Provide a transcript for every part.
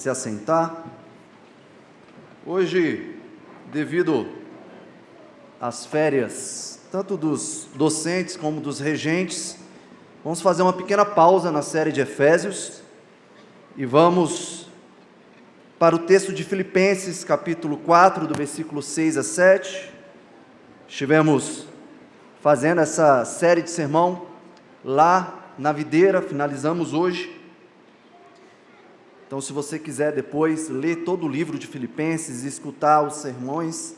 Se assentar. Hoje, devido às férias, tanto dos docentes como dos regentes, vamos fazer uma pequena pausa na série de Efésios e vamos para o texto de Filipenses, capítulo 4, do versículo 6 a 7. Estivemos fazendo essa série de sermão lá na videira, finalizamos hoje. Então, se você quiser depois ler todo o livro de Filipenses e escutar os sermões,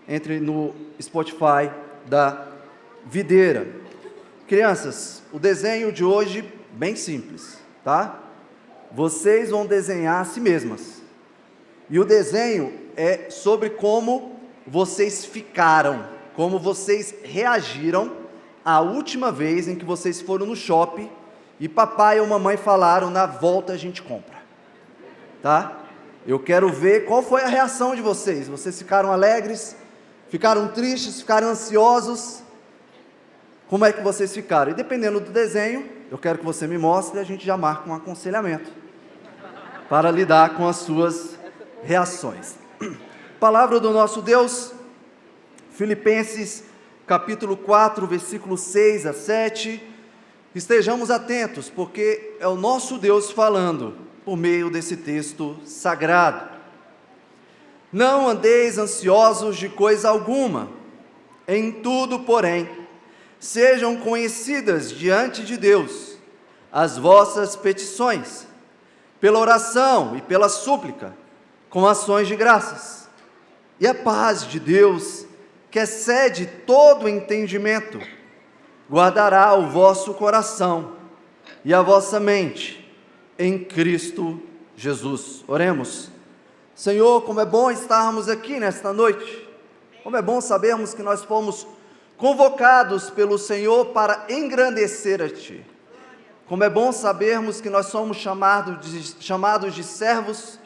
entre no Spotify da videira. Crianças, o desenho de hoje, bem simples, tá? Vocês vão desenhar a si mesmas. E o desenho é sobre como vocês ficaram, como vocês reagiram a última vez em que vocês foram no shopping e papai ou mamãe falaram, na volta a gente compra. Tá? Eu quero ver qual foi a reação de vocês. Vocês ficaram alegres? Ficaram tristes? Ficaram ansiosos? Como é que vocês ficaram? E dependendo do desenho, eu quero que você me mostre e a gente já marca um aconselhamento para lidar com as suas reações. Palavra do nosso Deus, Filipenses capítulo 4, versículo 6 a 7. Estejamos atentos, porque é o nosso Deus falando por meio desse texto sagrado. Não andeis ansiosos de coisa alguma, em tudo, porém, sejam conhecidas diante de Deus as vossas petições, pela oração e pela súplica, com ações de graças. E a paz de Deus, que excede todo entendimento, guardará o vosso coração e a vossa mente em Cristo Jesus. Oremos. Senhor, como é bom estarmos aqui nesta noite, como é bom sabermos que nós fomos convocados pelo Senhor para engrandecer a Ti, como é bom sabermos que nós somos chamados de servos,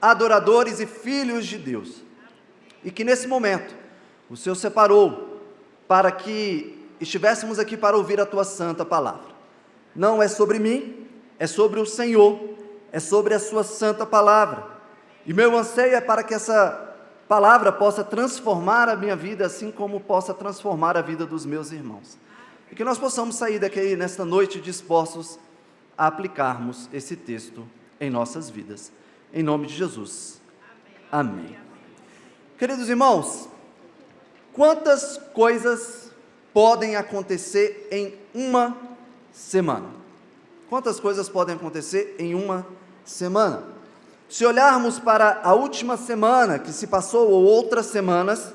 adoradores e filhos de Deus, e que nesse momento o Senhor separou para que estivéssemos aqui para ouvir a Tua santa palavra. Não é sobre mim, é sobre o Senhor, é sobre a sua santa palavra, e meu anseio é para que essa palavra possa transformar a minha vida, assim como possa transformar a vida dos meus irmãos, e que nós possamos sair daqui nesta noite dispostos a aplicarmos esse texto em nossas vidas, em nome de Jesus, amém. Queridos irmãos, quantas coisas podem acontecer em uma semana? Quantas coisas podem acontecer em uma semana? Se olharmos para a última semana que se passou ou outras semanas,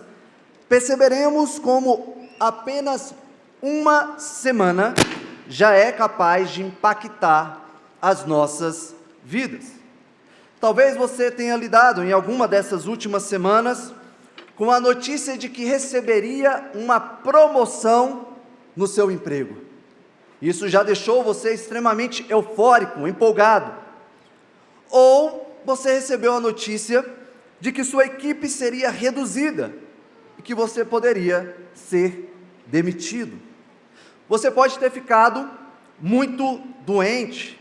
perceberemos como apenas uma semana já é capaz de impactar as nossas vidas. Talvez você tenha lidado em alguma dessas últimas semanas com a notícia de que receberia uma promoção no seu emprego. Isso já deixou você extremamente eufórico, empolgado. Ou você recebeu a notícia de que sua equipe seria reduzida e que você poderia ser demitido. Você pode ter ficado muito doente.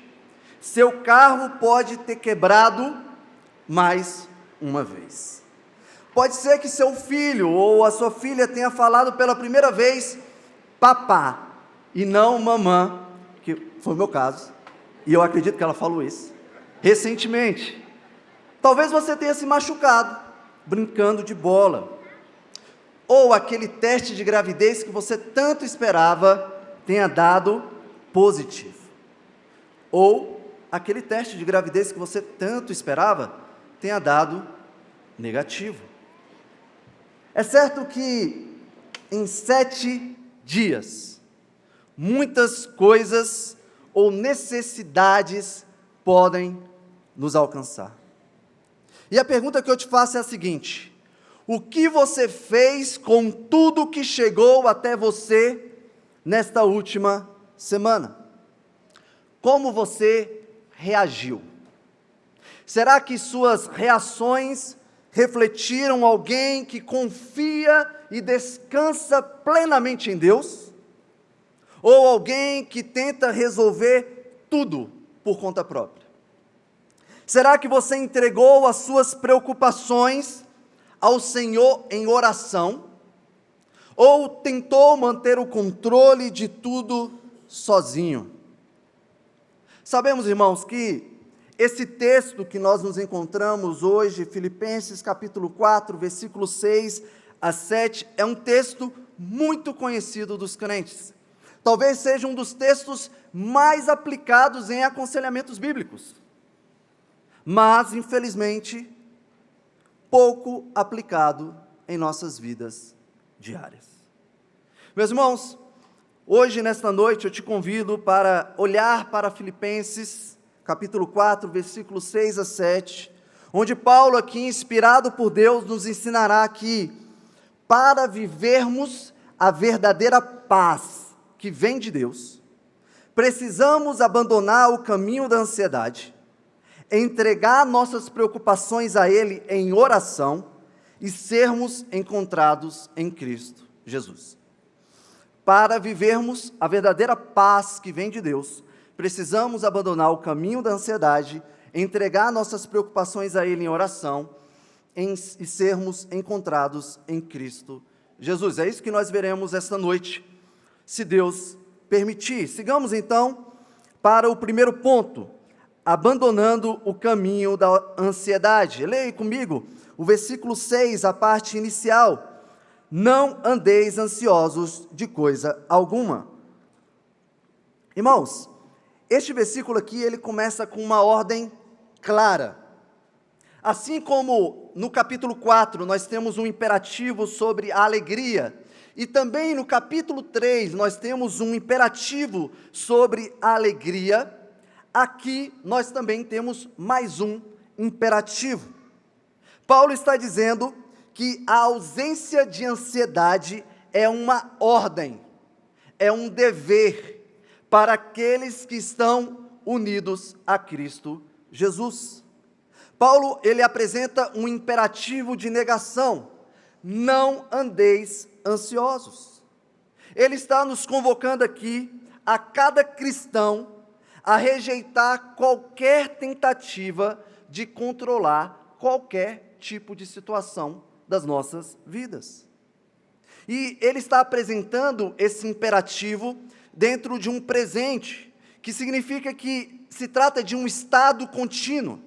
Seu carro pode ter quebrado mais uma vez. Pode ser que seu filho ou a sua filha tenha falado pela primeira vez, papá, e não mamã, que foi o meu caso, e eu acredito que ela falou isso, recentemente. Talvez você tenha se machucado, brincando de bola, ou aquele teste de gravidez que você tanto esperava tenha dado positivo, ou aquele teste de gravidez que você tanto esperava tenha dado negativo. É certo que em 7 dias, muitas coisas ou necessidades podem nos alcançar. E a pergunta que eu te faço é a seguinte: o que você fez com tudo que chegou até você nesta última semana? Como você reagiu? Será que suas reações refletiram alguém que confia e descansa plenamente em Deus? Ou alguém que tenta resolver tudo por conta própria? Será que você entregou as suas preocupações ao Senhor em oração? Ou tentou manter o controle de tudo sozinho? Sabemos, irmãos, que esse texto que nós nos encontramos hoje, Filipenses capítulo 4, versículos 6 a 7, é um texto muito conhecido dos crentes. Talvez seja um dos textos mais aplicados em aconselhamentos bíblicos. Mas, infelizmente, pouco aplicado em nossas vidas diárias. Meus irmãos, hoje, nesta noite, eu te convido para olhar para Filipenses, capítulo 4, versículos 6 a 7, onde Paulo, aqui inspirado por Deus, nos ensinará que, para vivermos a verdadeira paz que vem de Deus, precisamos abandonar o caminho da ansiedade, entregar nossas preocupações a Ele em oração e sermos encontrados em Cristo Jesus. Para vivermos a verdadeira paz que vem de Deus, precisamos abandonar o caminho da ansiedade, entregar nossas preocupações a Ele em oração e sermos encontrados em Cristo Jesus. É isso que nós veremos esta noite, se Deus permitir. Sigamos então para o primeiro ponto, abandonando o caminho da ansiedade. Leia comigo o versículo 6, a parte inicial. Não andeis ansiosos de coisa alguma. Irmãos, este versículo aqui, ele começa com uma ordem clara. Assim como no capítulo 4 nós temos um imperativo sobre a alegria, e também no capítulo 3 nós temos um imperativo sobre a alegria, aqui nós também temos mais um imperativo. Paulo está dizendo que a ausência de ansiedade é uma ordem, é um dever para aqueles que estão unidos a Cristo Jesus. Paulo, ele apresenta um imperativo de negação: não andeis ansiosos. Ele está nos convocando aqui, a cada cristão, a rejeitar qualquer tentativa de controlar qualquer tipo de situação das nossas vidas. E ele está apresentando esse imperativo dentro de um presente, que significa que se trata de um estado contínuo,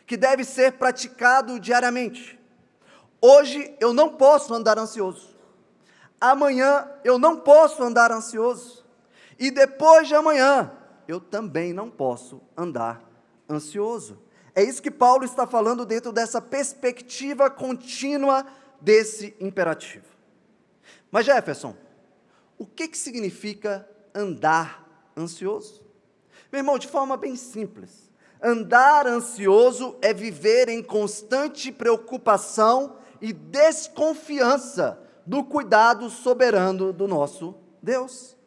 que deve ser praticado diariamente. Hoje eu não posso andar ansioso, amanhã eu não posso andar ansioso, e depois de amanhã eu também não posso andar ansioso. É isso que Paulo está falando dentro dessa perspectiva contínua desse imperativo. Mas Jefferson, o que significa andar ansioso? Meu irmão, de forma bem simples, andar ansioso é viver em constante preocupação e desconfiança do cuidado soberano do nosso Deus.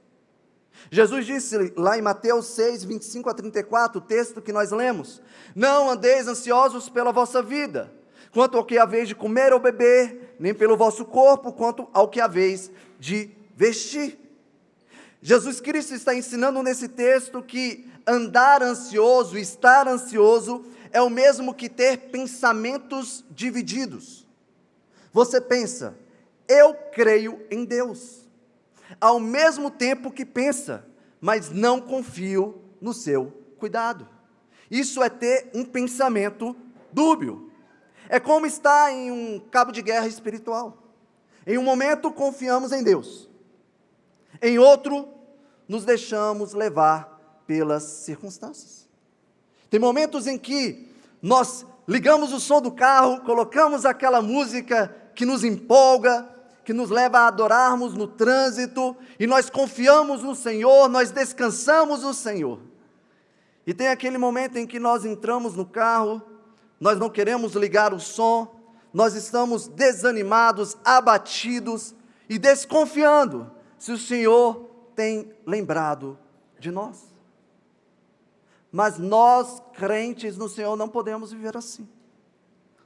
Jesus disse lá em Mateus 6, 25 a 34, o texto que nós lemos: não andeis ansiosos pela vossa vida, quanto ao que haveis de comer ou beber, nem pelo vosso corpo, quanto ao que haveis de vestir. Jesus Cristo está ensinando nesse texto que andar ansioso, estar ansioso, é o mesmo que ter pensamentos divididos. Você pensa, eu creio em Deus, ao mesmo tempo que pensa, mas não confio no seu cuidado. Isso é ter um pensamento dúbio. É como estar em um cabo de guerra espiritual. Em um momento confiamos em Deus, em outro nos deixamos levar pelas circunstâncias. Tem momentos em que nós ligamos o som do carro, colocamos aquela música que nos empolga, que nos leva a adorarmos no trânsito, e nós confiamos no Senhor, nós descansamos no Senhor. E tem aquele momento em que nós entramos no carro, nós não queremos ligar o som, nós estamos desanimados, abatidos e desconfiando se o Senhor tem lembrado de nós. Mas nós, crentes no Senhor, não podemos viver assim.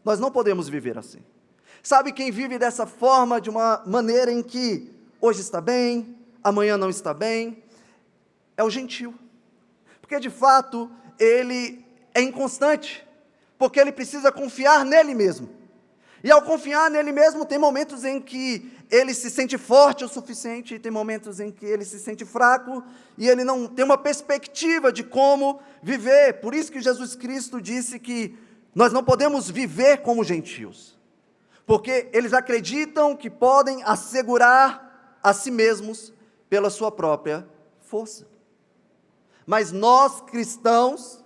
Nós não podemos viver assim. Sabe quem vive dessa forma, de uma maneira em que hoje está bem, amanhã não está bem? É o gentio. Porque de fato ele é inconstante. porque ele precisa confiar nele mesmo. E ao confiar nele mesmo, tem momentos em que ele se sente forte o suficiente, e tem momentos em que ele se sente fraco, e ele não tem uma perspectiva de como viver. Por isso que Jesus Cristo disse que nós não podemos viver como gentios, porque eles acreditam que podem assegurar a si mesmos pela sua própria força. Mas nós cristãos,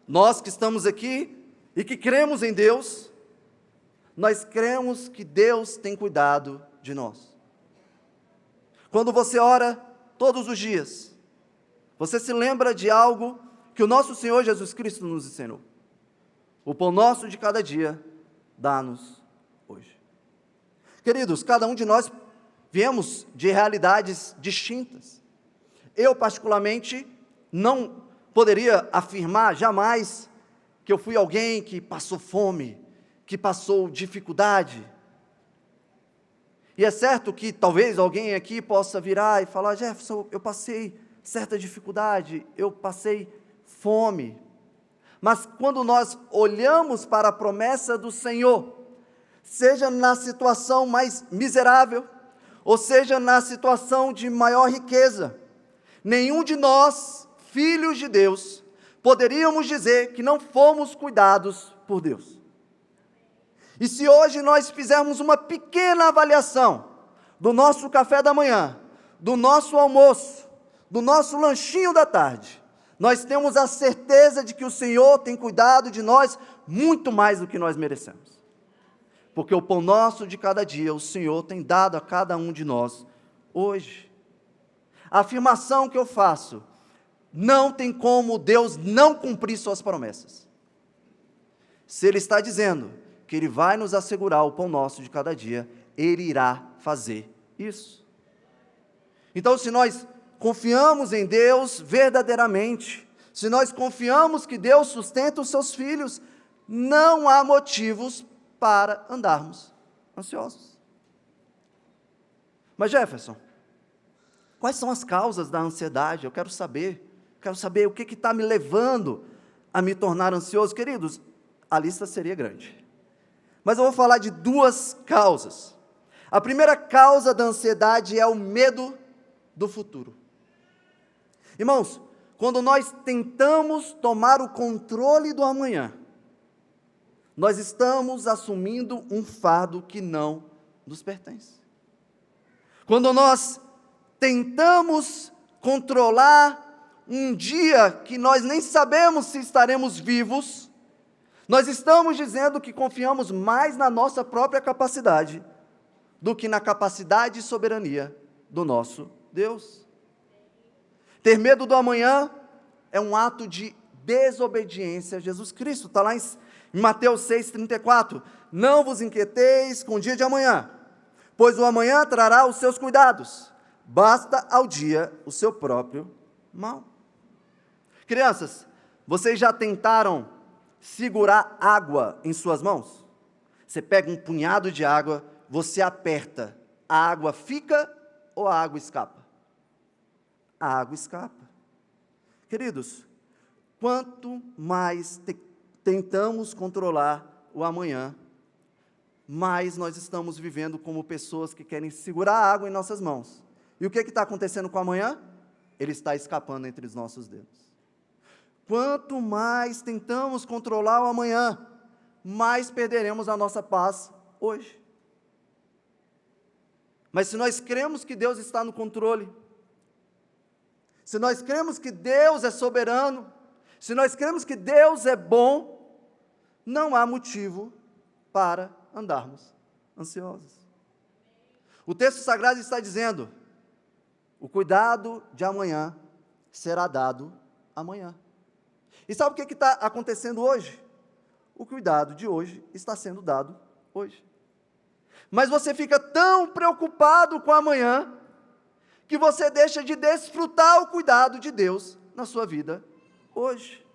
nós que estamos aqui e que cremos em Deus, nós cremos que Deus tem cuidado de nós. Quando você ora todos os dias, você se lembra de algo que o nosso Senhor Jesus Cristo nos ensinou. O pão nosso de cada dia, dá-nos hoje. Queridos, cada um de nós viemos de realidades distintas. Eu, particularmente, não poderia afirmar jamais que eu fui alguém que passou fome, que passou dificuldade. E é certo que talvez alguém aqui possa virar e falar: Jefferson, eu passei certa dificuldade, eu passei fome. Mas quando nós olhamos para a promessa do Senhor, seja na situação mais miserável, ou seja na situação de maior riqueza, nenhum de nós, filhos de Deus, poderíamos dizer que não fomos cuidados por Deus. E se hoje nós fizermos uma pequena avaliação do nosso café da manhã, do nosso almoço, do nosso lanchinho da tarde, nós temos a certeza de que o Senhor tem cuidado de nós muito mais do que nós merecemos. Porque o pão nosso de cada dia, o Senhor tem dado a cada um de nós hoje. A afirmação que eu faço: não tem como Deus não cumprir suas promessas. Se Ele está dizendo que Ele vai nos assegurar o pão nosso de cada dia, Ele irá fazer isso. Então, se nós confiamos em Deus verdadeiramente, se nós confiamos que Deus sustenta os seus filhos, não há motivos para andarmos ansiosos. Mas Jefferson, quais são as causas da ansiedade? Eu quero saber o que está me levando a me tornar ansioso. Queridos, a lista seria grande, mas eu vou falar de duas causas. A primeira causa da ansiedade é o medo do futuro. Irmãos, quando nós tentamos tomar o controle do amanhã, nós estamos assumindo um fardo que não nos pertence. Quando nós tentamos controlar um dia que nós nem sabemos se estaremos vivos, nós estamos dizendo que confiamos mais na nossa própria capacidade do que na capacidade e soberania do nosso Deus. Ter medo do amanhã é um ato de desobediência a Jesus Cristo. Está lá em Mateus 6,34. Não vos inquieteis com o dia de amanhã, pois o amanhã trará os seus cuidados. Basta ao dia o seu próprio mal. Crianças, vocês já tentaram segurar água em suas mãos? Você pega um punhado de água, você aperta, a água fica ou a água escapa? A água escapa. Queridos, quanto mais tentamos controlar o amanhã, mais nós estamos vivendo como pessoas que querem segurar a água em nossas mãos. E o que está acontecendo com o amanhã? Ele está escapando entre os nossos dedos. Quanto mais tentamos controlar o amanhã, mais perderemos a nossa paz hoje. Mas se nós cremos que Deus está no controle, se nós cremos que Deus é soberano, se nós cremos que Deus é bom, não há motivo para andarmos ansiosos. O texto sagrado está dizendo: o cuidado de amanhã será dado amanhã. E sabe o que está acontecendo hoje? O cuidado de hoje está sendo dado hoje. Mas você fica tão preocupado com amanhã, que você deixa de desfrutar o cuidado de Deus na sua vida hoje.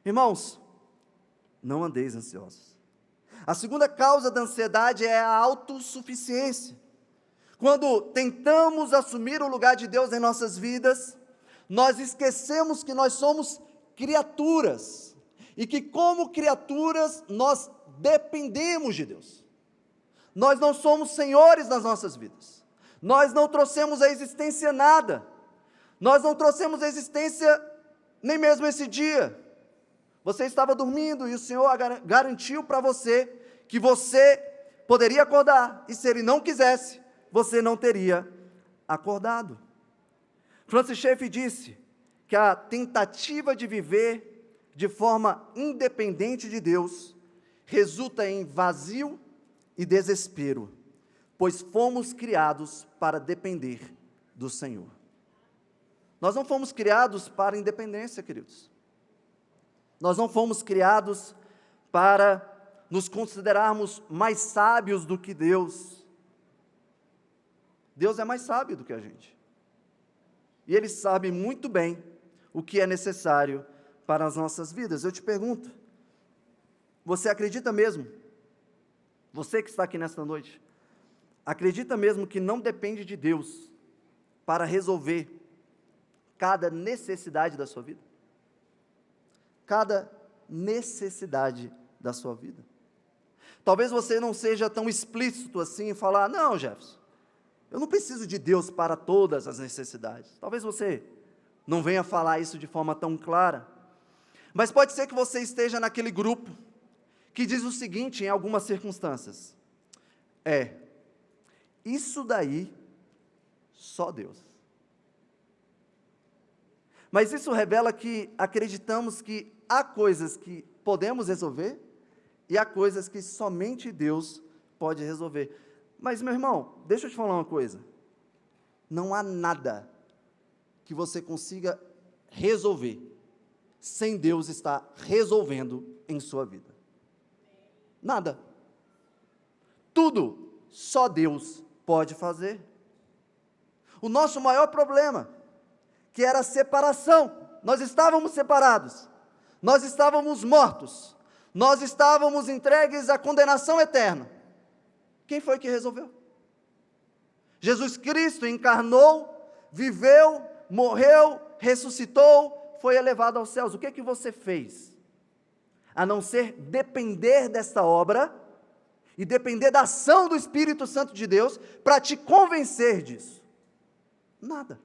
Irmãos, não andeis ansiosos. A segunda causa da ansiedade é a autossuficiência. Quando tentamos assumir o lugar de Deus em nossas vidas, nós esquecemos que nós somos criaturas, e que, como criaturas, nós dependemos de Deus. Nós não somos senhores das nossas vidas. Nós não trouxemos à existência nada. Nós não trouxemos à existência nem mesmo esse dia. Você estava dormindo e o Senhor garantiu para você que você poderia acordar, e se Ele não quisesse, você não teria acordado. Francis Schaeffer disse que a tentativa de viver de forma independente de Deus resulta em vazio e desespero, pois fomos criados para depender do Senhor. Nós não fomos criados para independência, queridos. Nós não fomos criados para nos considerarmos mais sábios do que Deus. Deus é mais sábio do que a gente. E Ele sabe muito bem o que é necessário para as nossas vidas. Eu te pergunto, você acredita mesmo, você que está aqui nesta noite, acredita mesmo que não depende de Deus para resolver cada necessidade da sua vida? Cada necessidade da sua vida. Talvez você não seja tão explícito assim e falar, não, Jefferson, eu não preciso de Deus para todas as necessidades. Talvez você não venha falar isso de forma tão clara, mas pode ser que você esteja naquele grupo que diz o seguinte em algumas circunstâncias: isso daí, só Deus. Mas isso revela que acreditamos que há coisas que podemos resolver e há coisas que somente Deus pode resolver. Mas, meu irmão, deixa eu te falar uma coisa. Não há nada que você consiga resolver sem Deus estar resolvendo em sua vida. Nada. Tudo só Deus pode fazer. O nosso maior problema, que era a separação, nós estávamos separados, nós estávamos mortos, nós estávamos entregues à condenação eterna. Quem foi que resolveu? Jesus Cristo encarnou, viveu, morreu, ressuscitou, foi elevado aos céus. O que você fez? A não ser depender dessa obra e depender da ação do Espírito Santo de Deus para te convencer disso? Nada.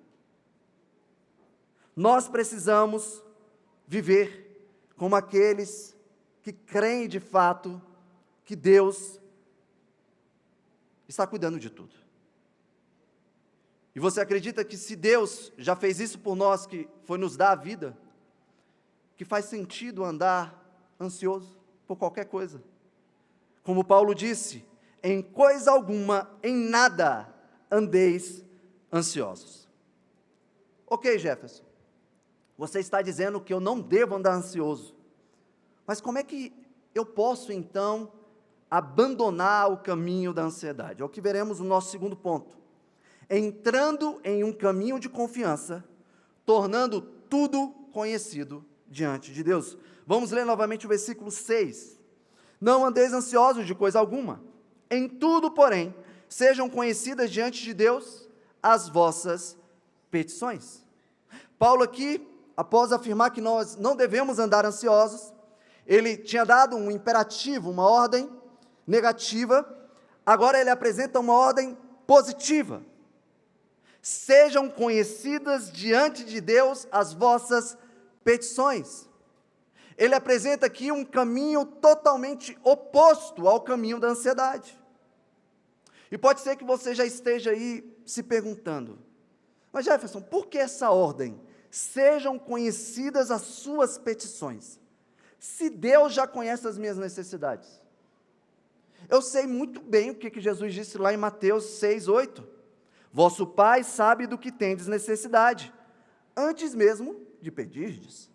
Nós precisamos viver como aqueles que creem de fato que Deus está cuidando de tudo. E você acredita que se Deus já fez isso por nós, que foi nos dar a vida, que faz sentido andar ansioso por qualquer coisa? Como Paulo disse, em coisa alguma, em nada, andeis ansiosos. Ok, Jefferson, você está dizendo que eu não devo andar ansioso, mas como é que eu posso então abandonar o caminho da ansiedade? É o que veremos no nosso segundo ponto. Entrando em um caminho de confiança, tornando tudo conhecido diante de Deus. Vamos ler novamente o versículo 6. Não andeis ansiosos de coisa alguma, em tudo, porém, sejam conhecidas diante de Deus as vossas petições. Paulo aqui, após afirmar que nós não devemos andar ansiosos, ele tinha dado um imperativo, uma ordem negativa, agora ele apresenta uma ordem positiva. Sejam conhecidas diante de Deus as vossas petições. Ele apresenta aqui um caminho totalmente oposto ao caminho da ansiedade. E pode ser que você já esteja aí se perguntando, mas Jefferson, por que essa ordem? Sejam conhecidas as suas petições. Se Deus já conhece as minhas necessidades. Eu sei muito bem o que Jesus disse lá em Mateus 6:8. Vosso Pai sabe do que tendes necessidade, antes mesmo de pedirdes.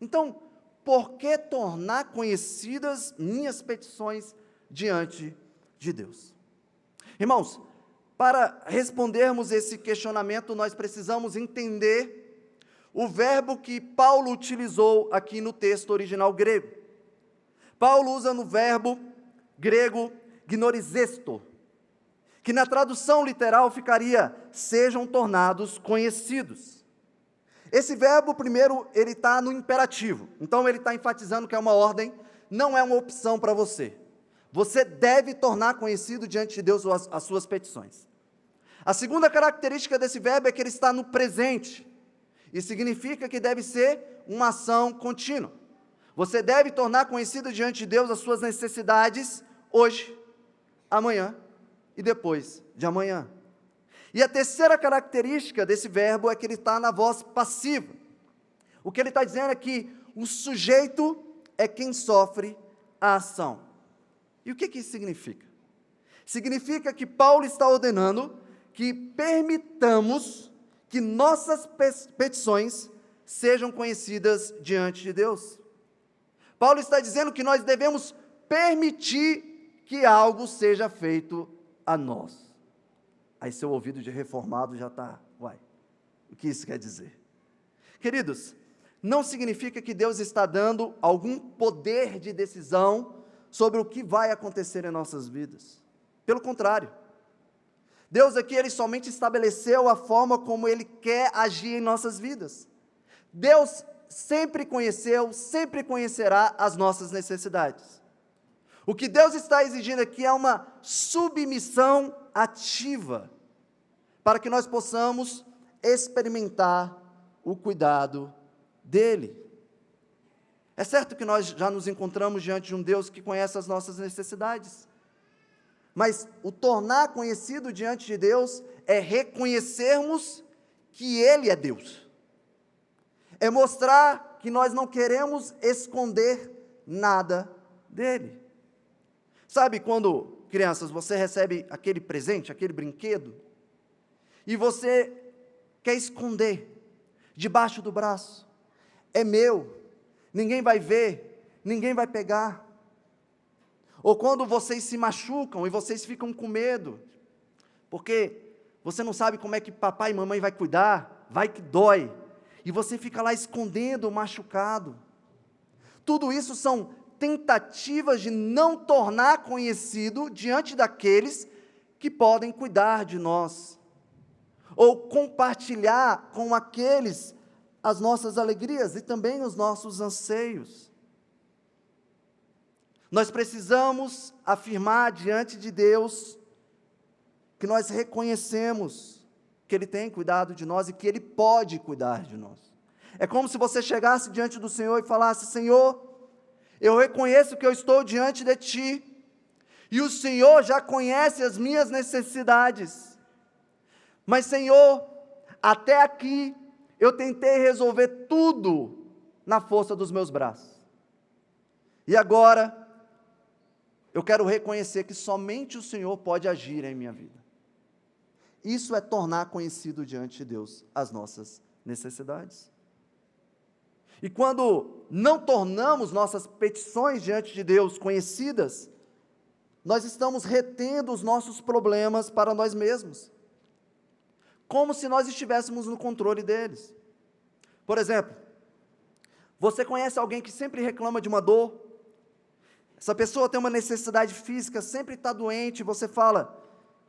Então, por que tornar conhecidas minhas petições diante de Deus? Irmãos, para respondermos esse questionamento, nós precisamos entender o verbo que Paulo utilizou aqui no texto original grego. Paulo usa no verbo grego gnorizesto, que na tradução literal ficaria, sejam tornados conhecidos. Esse verbo, primeiro, ele está no imperativo. Então, ele está enfatizando que é uma ordem, não é uma opção para você. Você deve tornar conhecido diante de Deus as suas petições. A segunda característica desse verbo é que ele está no presente. E significa que deve ser uma ação contínua. Você deve tornar conhecido diante de Deus as suas necessidades hoje, amanhã e depois de amanhã. E a terceira característica desse verbo é que ele está na voz passiva. O que ele está dizendo é que o sujeito é quem sofre a ação. E o que isso significa? Significa que Paulo está ordenando que permitamos que nossas petições sejam conhecidas diante de Deus. Paulo está dizendo que nós devemos permitir que algo seja feito a nós. Aí seu ouvido de reformado já está, o que isso quer dizer? Queridos, não significa que Deus está dando algum poder de decisão sobre o que vai acontecer em nossas vidas. Pelo contrário, Deus aqui, Ele somente estabeleceu a forma como Ele quer agir em nossas vidas. Deus sempre conheceu, sempre conhecerá as nossas necessidades. O que Deus está exigindo aqui é uma submissão ativa, para que nós possamos experimentar o cuidado dEle. É certo que nós já nos encontramos diante de um Deus que conhece as nossas necessidades, mas o tornar conhecido diante de Deus é reconhecermos que Ele é Deus. É mostrar que nós não queremos esconder nada dEle. Sabe quando, crianças, você recebe aquele presente, aquele brinquedo, e você quer esconder debaixo do braço? É meu, ninguém vai ver, ninguém vai pegar. Ou quando vocês se machucam e vocês ficam com medo, porque você não sabe como é que papai e mamãe vai cuidar, vai que dói, e você fica lá escondendo o machucado. Tudo isso são tentativas de não tornar conhecido diante daqueles que podem cuidar de nós, ou compartilhar com aqueles as nossas alegrias e também os nossos anseios. Nós precisamos afirmar diante de Deus que nós reconhecemos que Ele tem cuidado de nós e que Ele pode cuidar de nós. É como se você chegasse diante do Senhor e falasse: Senhor, eu reconheço que eu estou diante de Ti, e o Senhor já conhece as minhas necessidades, mas Senhor, até aqui eu tentei resolver tudo na força dos meus braços, e agora eu quero reconhecer que somente o Senhor pode agir em minha vida. Isso é tornar conhecido diante de Deus as nossas necessidades. E quando não tornamos nossas petições diante de Deus conhecidas, nós estamos retendo os nossos problemas para nós mesmos, como se nós estivéssemos no controle deles. Por exemplo, você conhece alguém que sempre reclama de uma dor? Essa pessoa tem uma necessidade física, sempre está doente, e você fala: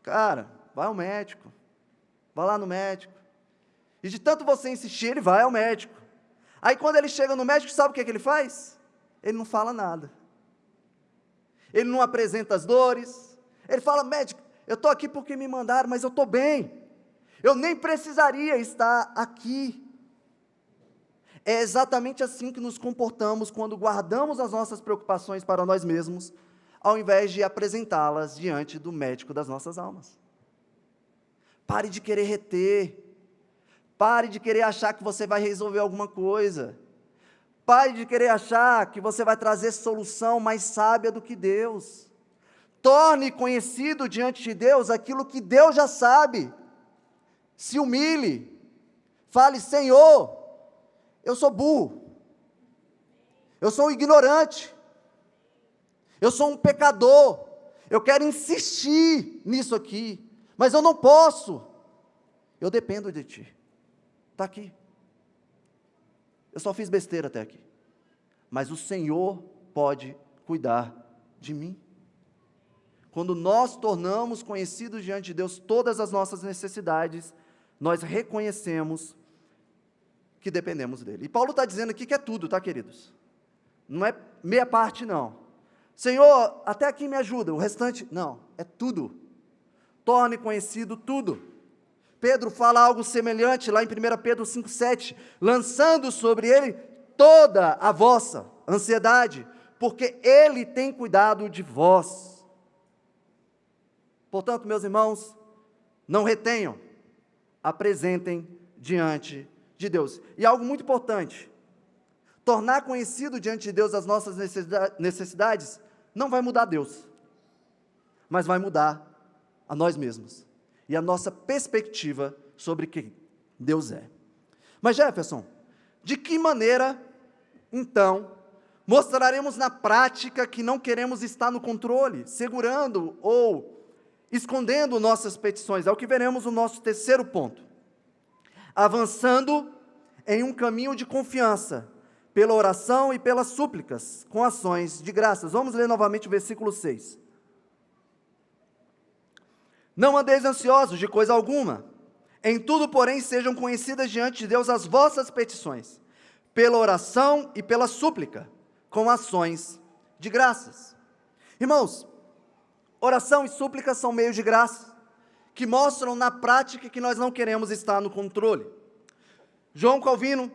cara, vai ao médico, vai lá no médico. E de tanto você insistir, ele vai ao médico. Aí quando ele chega no médico, sabe o que ele faz? Ele não fala nada. Ele não apresenta as dores. Ele fala: médico, eu estou aqui porque me mandaram, mas eu estou bem. Eu nem precisaria estar aqui. É exatamente assim que nos comportamos quando guardamos as nossas preocupações para nós mesmos, ao invés de apresentá-las diante do médico das nossas almas. Pare de querer reter. Pare de querer achar que você vai resolver alguma coisa. Pare de querer achar que você vai trazer solução mais sábia do que Deus. Torne conhecido diante de Deus aquilo que Deus já sabe. Se humilhe. Fale: Senhor, eu sou burro. Eu sou um ignorante. Eu sou um pecador. Eu quero insistir nisso aqui, mas eu não posso. Eu dependo de Ti. Está aqui. Eu só fiz besteira até aqui, mas o Senhor pode cuidar de mim. Quando nós tornamos conhecidos diante de Deus todas as nossas necessidades, nós reconhecemos que dependemos dele. E Paulo está dizendo aqui que é tudo, tá, queridos? Não é meia parte, não. Senhor, até aqui me ajuda, o restante, não, é tudo. Torne conhecido tudo. Pedro fala algo semelhante lá em 1 Pedro 5,7, lançando sobre ele toda a vossa ansiedade, porque ele tem cuidado de vós. Portanto, meus irmãos, não retenham, apresentem diante de Deus. E algo muito importante, tornar conhecido diante de Deus as nossas necessidades, não vai mudar Deus, mas vai mudar a nós mesmos, e a nossa perspectiva sobre quem Deus é. Mas Jefferson, de que maneira, então, mostraremos na prática que não queremos estar no controle, segurando ou escondendo nossas petições? É o que veremos no nosso terceiro ponto. Avançando em um caminho de confiança, pela oração e pelas súplicas, com ações de graças. Vamos ler novamente o versículo 6. Não andeis ansiosos de coisa alguma, em tudo, porém, sejam conhecidas diante de Deus as vossas petições, pela oração e pela súplica, com ações de graças. Irmãos, oração e súplica são meios de graça, que mostram na prática que nós não queremos estar no controle. João Calvino,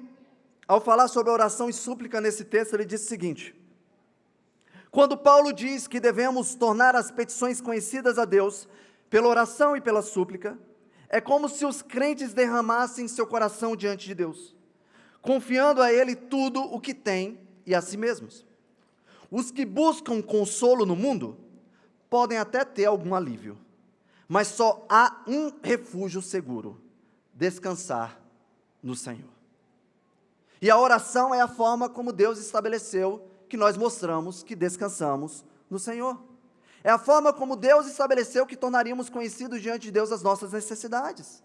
ao falar sobre oração e súplica nesse texto, ele diz o seguinte: quando Paulo diz que devemos tornar as petições conhecidas a Deus, pela oração e pela súplica, é como se os crentes derramassem seu coração diante de Deus, confiando a Ele tudo o que têm e a si mesmos. Os que buscam consolo no mundo, podem até ter algum alívio, mas só há um refúgio seguro: descansar no Senhor. E a oração é a forma como Deus estabeleceu que nós mostramos que descansamos no Senhor. É a forma como Deus estabeleceu que tornaríamos conhecidos diante de Deus as nossas necessidades.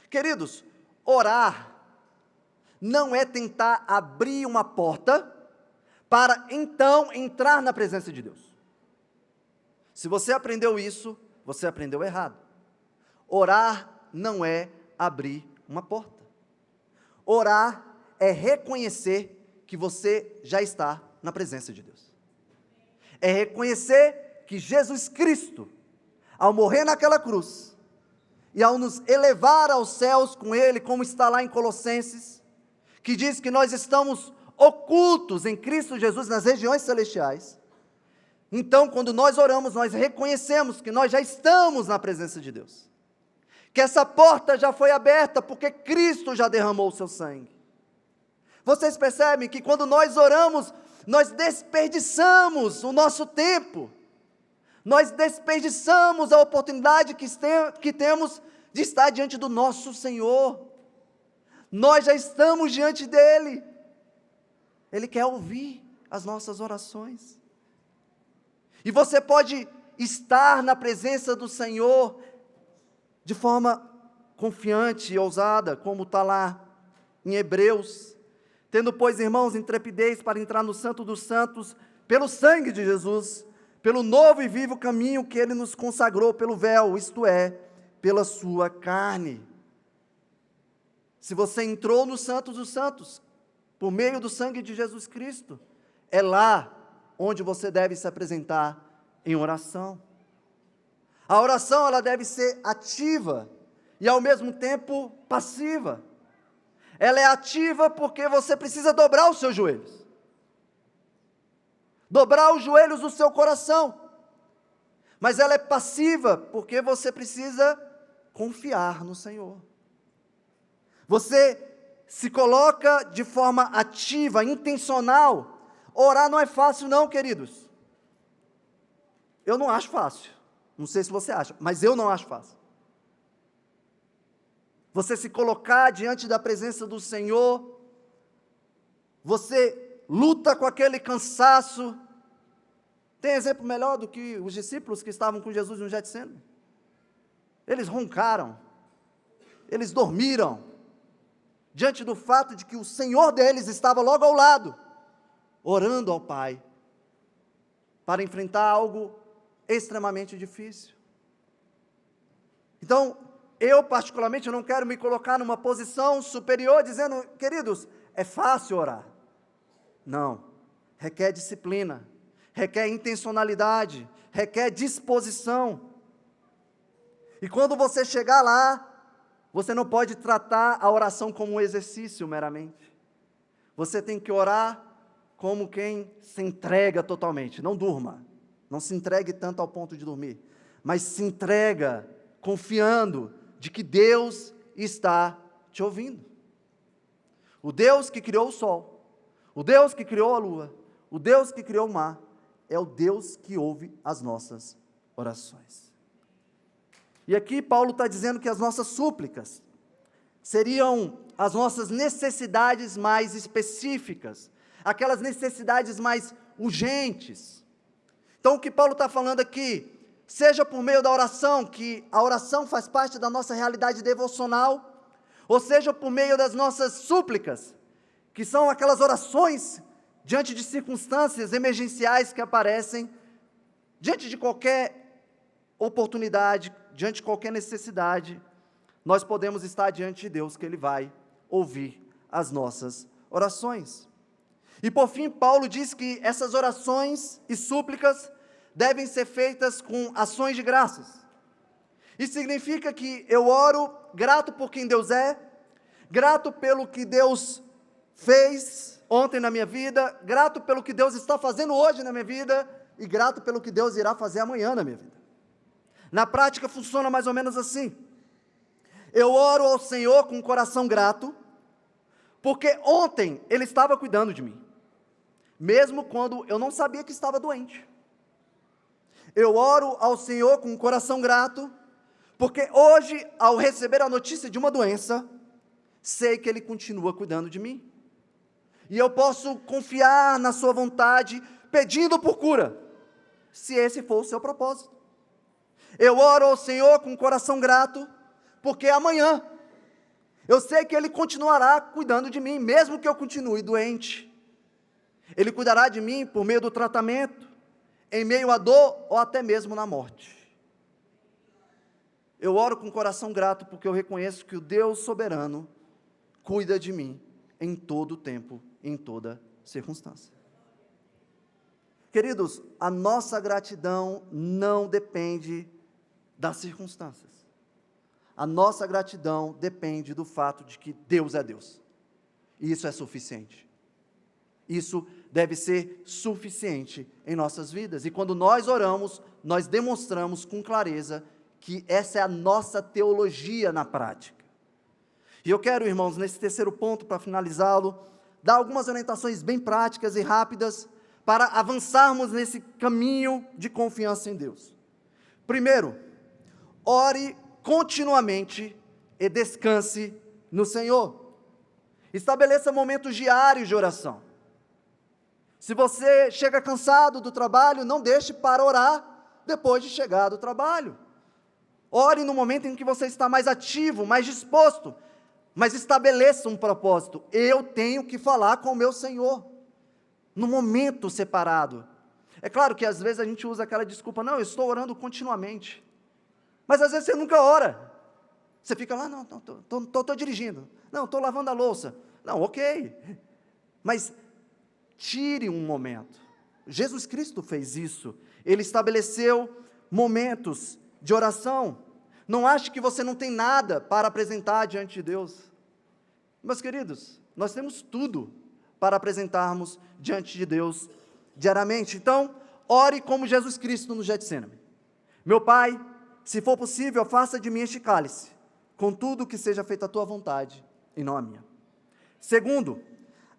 Queridos, orar não é tentar abrir uma porta para então entrar na presença de Deus. Se você aprendeu isso, você aprendeu errado. Orar não é abrir uma porta. Orar é reconhecer que você já está na presença de Deus. É reconhecer que Jesus Cristo, ao morrer naquela cruz, e ao nos elevar aos céus com Ele, como está lá em Colossenses, que diz que nós estamos ocultos em Cristo Jesus nas regiões celestiais. Então, quando nós oramos, nós reconhecemos que nós já estamos na presença de Deus, que essa porta já foi aberta, porque Cristo já derramou o seu sangue. Vocês percebem que quando nós oramos, nós desperdiçamos o nosso tempo, nós desperdiçamos a oportunidade que temos de estar diante do nosso Senhor. Nós já estamos diante dEle, Ele quer ouvir as nossas orações, e você pode estar na presença do Senhor de forma confiante e ousada, como está lá em Hebreus, tendo, pois, irmãos, intrepidez para entrar no Santo dos Santos, pelo sangue de Jesus, pelo novo e vivo caminho que Ele nos consagrou pelo véu, isto é, pela sua carne. Se você entrou no Santo dos Santos, por meio do sangue de Jesus Cristo, é lá onde você deve se apresentar em oração. A oração, ela deve ser ativa e, ao mesmo tempo, passiva. Ela é ativa porque você precisa dobrar os seus joelhos, dobrar os joelhos do seu coração, mas ela é passiva porque você precisa confiar no Senhor. Você se coloca de forma ativa, intencional. Orar não é fácil não, queridos. Eu não acho fácil, não sei se você acha, mas eu não acho fácil. Você se colocar diante da presença do Senhor, você luta com aquele cansaço. Tem exemplo melhor do que os discípulos que estavam com Jesus no Getsemane? Eles roncaram, eles dormiram, diante do fato de que o Senhor deles estava logo ao lado, orando ao Pai, para enfrentar algo extremamente difícil. Então, eu particularmente não quero me colocar numa posição superior, dizendo, queridos, é fácil orar. Não, requer disciplina, requer intencionalidade, requer disposição. E quando você chegar lá, você não pode tratar a oração como um exercício meramente. Você tem que orar como quem se entrega totalmente. Não durma, não se entregue tanto ao ponto de dormir, mas se entrega confiando de que Deus está te ouvindo. O Deus que criou o sol, o Deus que criou a lua, o Deus que criou o mar, é o Deus que ouve as nossas orações. E aqui Paulo está dizendo que as nossas súplicas seriam as nossas necessidades mais específicas, aquelas necessidades mais urgentes. Então o que Paulo está falando aqui, seja por meio da oração, que a oração faz parte da nossa realidade devocional, ou seja por meio das nossas súplicas, que são aquelas orações diante de circunstâncias emergenciais que aparecem, diante de qualquer oportunidade, diante de qualquer necessidade, nós podemos estar diante de Deus, que Ele vai ouvir as nossas orações. E por fim, Paulo diz que essas orações e súplicas devem ser feitas com ações de graças. Isso significa que eu oro grato por quem Deus é, grato pelo que Deus fez ontem na minha vida, grato pelo que Deus está fazendo hoje na minha vida, e grato pelo que Deus irá fazer amanhã na minha vida. Na prática funciona mais ou menos assim. Eu oro ao Senhor com um coração grato, porque ontem Ele estava cuidando de mim, mesmo quando eu não sabia que estava doente. Eu oro ao Senhor com um coração grato, porque hoje, ao receber a notícia de uma doença, sei que Ele continua cuidando de mim, e eu posso confiar na sua vontade, pedindo por cura, se esse for o seu propósito. Eu oro ao Senhor com um coração grato, porque amanhã, eu sei que Ele continuará cuidando de mim, mesmo que eu continue doente. Ele cuidará de mim por meio do tratamento, em meio à dor ou até mesmo na morte. Eu oro com o coração grato porque eu reconheço que o Deus soberano cuida de mim em todo o tempo, em toda circunstância. Queridos, a nossa gratidão não depende das circunstâncias. A nossa gratidão depende do fato de que Deus é Deus. E isso é suficiente. Isso deve ser suficiente em nossas vidas. E quando nós oramos, nós demonstramos com clareza que essa é a nossa teologia na prática. E eu quero, irmãos, nesse terceiro ponto, para finalizá-lo, dar algumas orientações bem práticas e rápidas para avançarmos nesse caminho de confiança em Deus. Primeiro, ore continuamente e descanse no Senhor. Estabeleça momentos diários de oração. Se você chega cansado do trabalho, não deixe para orar depois de chegar do trabalho. Ore no momento em que você está mais ativo, mais disposto, mas estabeleça um propósito. Eu tenho que falar com o meu Senhor, no momento separado. É claro que às vezes a gente usa aquela desculpa, não, eu estou orando continuamente. Mas às vezes você nunca ora. Você fica lá, não, estou dirigindo. Não, estou lavando a louça. Não, ok. Mas tire um momento. Jesus Cristo fez isso. Ele estabeleceu momentos de oração. Não ache que você não tem nada para apresentar diante de Deus. Meus queridos, nós temos tudo para apresentarmos diante de Deus diariamente. Então, ore como Jesus Cristo no Getsêmani. Meu Pai, se for possível, afasta de mim este cálice, contudo que seja feita a tua vontade e não a minha. Segundo,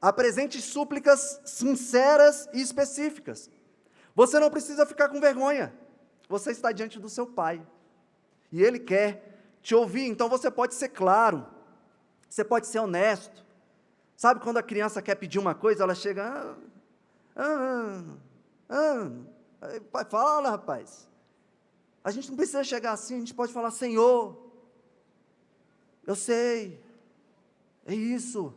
apresente súplicas sinceras e específicas. Você não precisa ficar com vergonha, você está diante do seu Pai, e Ele quer te ouvir, então você pode ser claro, você pode ser honesto. Sabe quando a criança quer pedir uma coisa, ela chega, pai, fala rapaz. A gente não precisa chegar assim, a gente pode falar, Senhor, eu sei, é isso,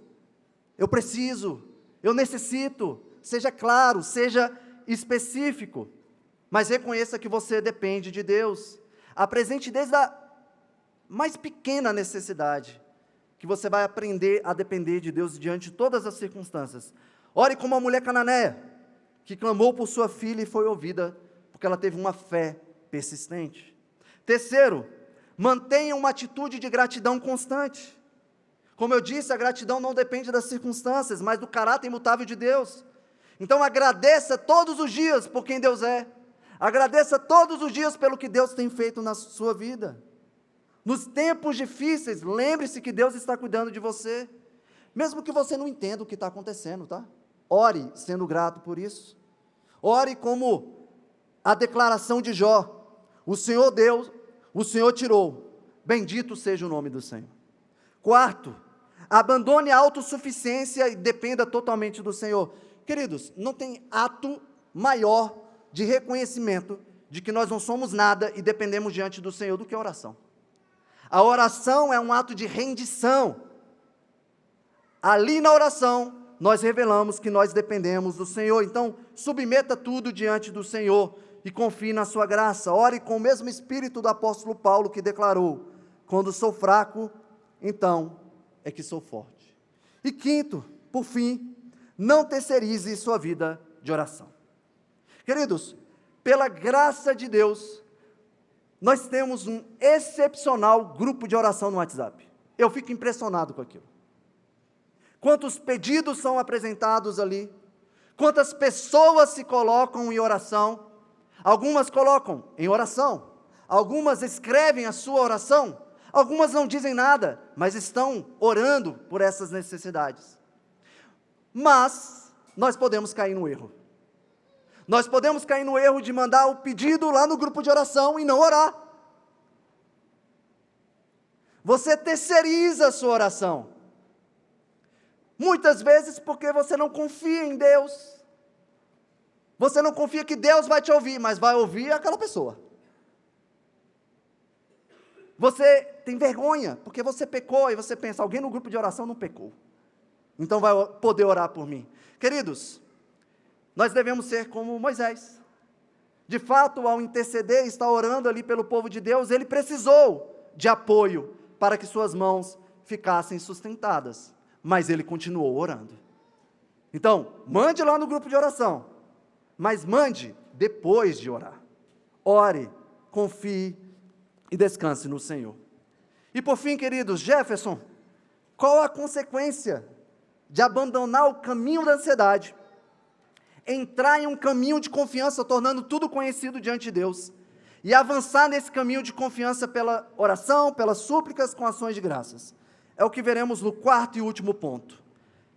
eu preciso, eu necessito. Seja claro, seja específico, mas reconheça que você depende de Deus. Apresente desde a mais pequena necessidade, que você vai aprender a depender de Deus diante de todas as circunstâncias. Ore como a mulher cananeia, que clamou por sua filha e foi ouvida, porque ela teve uma fé persistente. Terceiro, mantenha uma atitude de gratidão constante. Como eu disse, a gratidão não depende das circunstâncias, mas do caráter imutável de Deus. Então agradeça todos os dias por quem Deus é. Agradeça todos os dias pelo que Deus tem feito na sua vida. Nos tempos difíceis, lembre-se que Deus está cuidando de você. Mesmo que você não entenda o que está acontecendo, tá? Ore sendo grato por isso. Ore como a declaração de Jó: o Senhor deu, o Senhor tirou, bendito seja o nome do Senhor. Quarto, abandone a autossuficiência e dependa totalmente do Senhor. Queridos, não tem ato maior de reconhecimento de que nós não somos nada e dependemos diante do Senhor do que a oração. A oração é um ato de rendição. Ali na oração, nós revelamos que nós dependemos do Senhor. Então, submeta tudo diante do Senhor e confie na sua graça. Ore com o mesmo espírito do apóstolo Paulo, que declarou: quando sou fraco, então é que sou forte. E quinto, por fim, não terceirize sua vida de oração. Queridos, pela graça de Deus, nós temos um excepcional grupo de oração no WhatsApp. Eu fico impressionado com aquilo. Quantos pedidos são apresentados ali, quantas pessoas se colocam em oração. Algumas colocam em oração, algumas escrevem a sua oração, algumas não dizem nada, mas estão orando por essas necessidades. Mas nós podemos cair no erro. Nós podemos cair no erro de mandar o pedido lá no grupo de oração e não orar. Você terceiriza a sua oração. Muitas vezes porque você não confia em Deus. Você não confia que Deus vai te ouvir, mas vai ouvir aquela pessoa. Você tem vergonha, porque você pecou, e você pensa: alguém no grupo de oração não pecou, então vai poder orar por mim. Queridos, nós devemos ser como Moisés. De fato, ao interceder, estar orando ali pelo povo de Deus, ele precisou de apoio para que suas mãos ficassem sustentadas, mas ele continuou orando. Então, mande lá no grupo de oração, mas mande depois de orar. Ore, confie e descanse no Senhor. E por fim, queridos, Jefferson, qual a consequência de abandonar o caminho da ansiedade, entrar em um caminho de confiança, tornando tudo conhecido diante de Deus, e avançar nesse caminho de confiança pela oração, pelas súplicas, com ações de graças? É o que veremos no quarto e último ponto.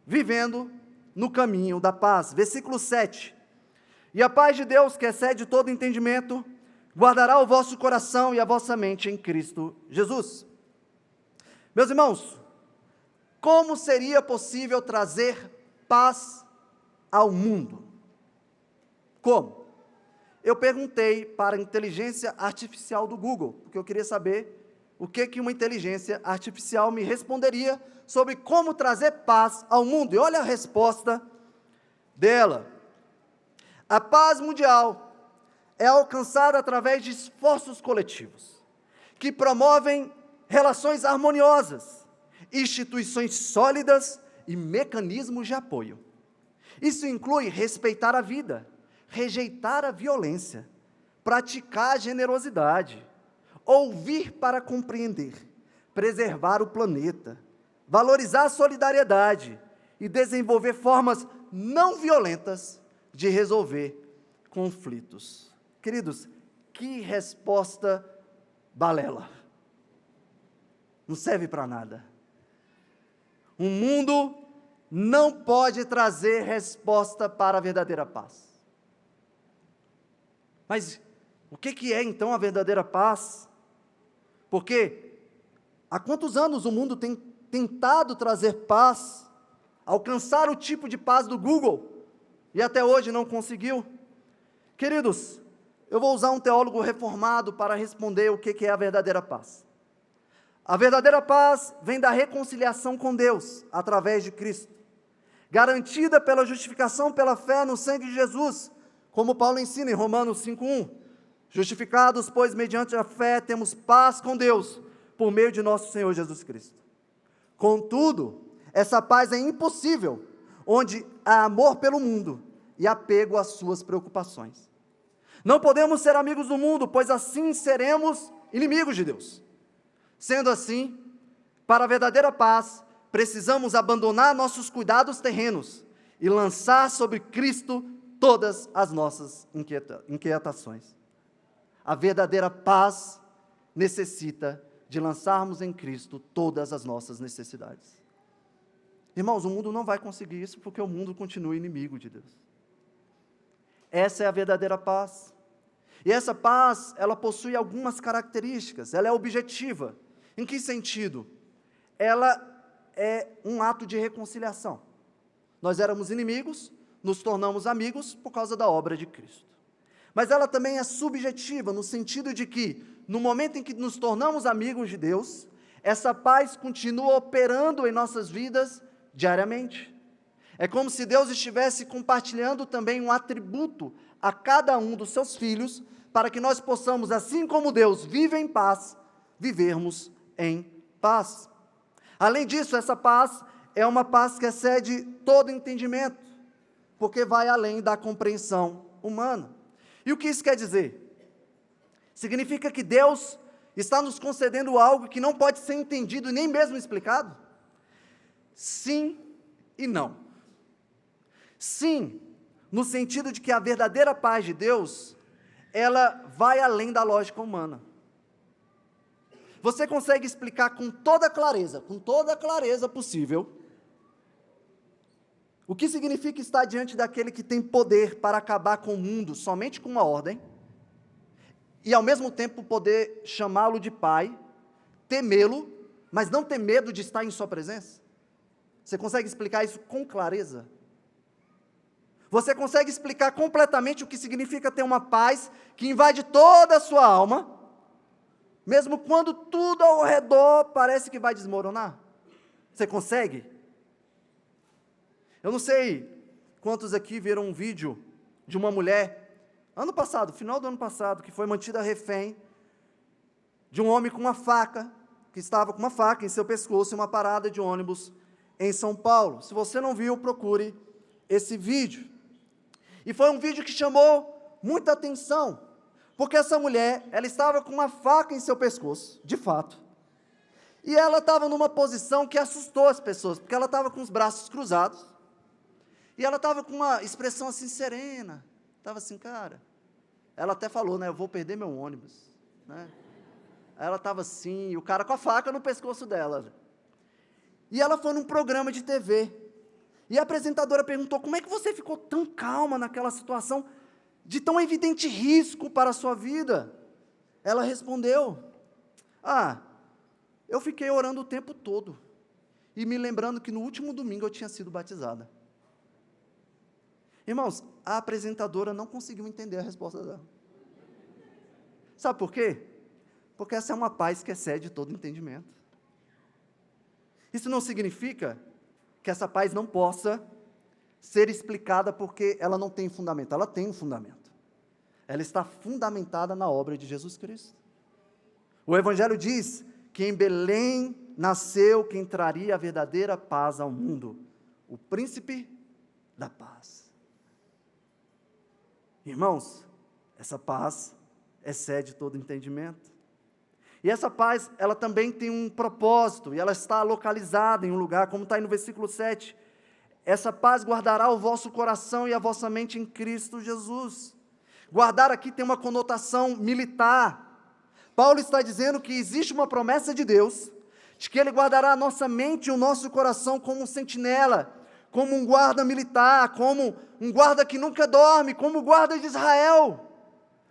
Vivendo no caminho da paz. Versículo 7. E a paz de Deus, que excede todo entendimento, guardará o vosso coração e a vossa mente em Cristo Jesus. Meus irmãos, como seria possível trazer paz ao mundo? Como? Eu perguntei para a inteligência artificial do Google, porque eu queria saber o que uma inteligência artificial me responderia sobre como trazer paz ao mundo. E olha a resposta dela: a paz mundial é alcançada através de esforços coletivos, que promovem relações harmoniosas, instituições sólidas e mecanismos de apoio. Isso inclui respeitar a vida, rejeitar a violência, praticar a generosidade, ouvir para compreender, preservar o planeta, valorizar a solidariedade e desenvolver formas não violentas de resolver conflitos. Queridos, que resposta balela. Não serve para nada. O mundo não pode trazer resposta para a verdadeira paz. Mas o que é então a verdadeira paz? Porque há quantos anos o mundo tem tentado trazer paz, alcançar o tipo de paz do Google, e até hoje não conseguiu? Queridos, eu vou usar um teólogo reformado para responder o que é a verdadeira paz. A verdadeira paz vem da reconciliação com Deus, através de Cristo, garantida pela justificação pela fé no sangue de Jesus, como Paulo ensina em Romanos 5:1. Justificados, pois, mediante a fé, temos paz com Deus, por meio de nosso Senhor Jesus Cristo. Contudo, essa paz é impossível onde há amor pelo mundo e apego às suas preocupações. Não podemos ser amigos do mundo, pois assim seremos inimigos de Deus. Sendo assim, para a verdadeira paz, precisamos abandonar nossos cuidados terrenos e lançar sobre Cristo todas as nossas inquietações. A verdadeira paz necessita de lançarmos em Cristo todas as nossas necessidades. Irmãos, o mundo não vai conseguir isso porque o mundo continua inimigo de Deus. Essa é a verdadeira paz. E essa paz, ela possui algumas características, ela é objetiva. Em que sentido? Ela é um ato de reconciliação. Nós éramos inimigos, nos tornamos amigos por causa da obra de Cristo. Mas ela também é subjetiva, no sentido de que, no momento em que nos tornamos amigos de Deus, essa paz continua operando em nossas vidas diariamente. É como se Deus estivesse compartilhando também um atributo a cada um dos seus filhos, para que nós possamos, assim como Deus vive em paz, vivermos em paz. Além disso, essa paz é uma paz que excede todo entendimento, porque vai além da compreensão humana. E o que isso quer dizer? Significa que Deus está nos concedendo algo que não pode ser entendido e nem mesmo explicado? Sim e não. Sim, no sentido de que a verdadeira paz de Deus, ela vai além da lógica humana. Você consegue explicar com toda a clareza possível, o que significa estar diante daquele que tem poder para acabar com o mundo somente com uma ordem, e ao mesmo tempo poder chamá-lo de pai, temê-lo, mas não ter medo de estar em sua presença? Você consegue explicar isso com clareza? Você consegue explicar completamente o que significa ter uma paz que invade toda a sua alma, mesmo quando tudo ao redor parece que vai desmoronar? Você consegue? Eu não sei quantos aqui viram um vídeo de uma mulher, final do ano passado, que foi mantida refém de um homem com uma faca, que estava com uma faca em seu pescoço em uma parada de ônibus em São Paulo. Se você não viu, procure esse vídeo. E foi um vídeo que chamou muita atenção, porque essa mulher, ela estava com uma faca em seu pescoço, de fato, e ela estava numa posição que assustou as pessoas, porque ela estava com os braços cruzados, e ela estava com uma expressão assim serena, estava assim, cara, ela até falou, eu vou perder meu ônibus, Aí ela estava assim, e o cara com a faca no pescoço dela, e ela foi num programa de TV, e a apresentadora perguntou, como é que você ficou tão calma naquela situação, de tão evidente risco para a sua vida? Ela respondeu, eu fiquei orando o tempo todo, e me lembrando que no último domingo eu tinha sido batizada. Irmãos, a apresentadora não conseguiu entender a resposta dela. Sabe por quê? Porque essa é uma paz que excede todo entendimento. Isso não significa que essa paz não possa ser explicada porque ela não tem fundamento. Ela tem um fundamento. Ela está fundamentada na obra de Jesus Cristo. O Evangelho diz que em Belém nasceu quem traria a verdadeira paz ao mundo, o príncipe da paz. Irmãos, essa paz excede todo entendimento. E essa paz, ela também tem um propósito, e ela está localizada em um lugar, como está aí no versículo 7. Essa paz guardará o vosso coração e a vossa mente em Cristo Jesus. Guardar aqui tem uma conotação militar. Paulo está dizendo que existe uma promessa de Deus, de que Ele guardará a nossa mente e o nosso coração como um sentinela, como um guarda militar, como um guarda que nunca dorme, como o guarda de Israel,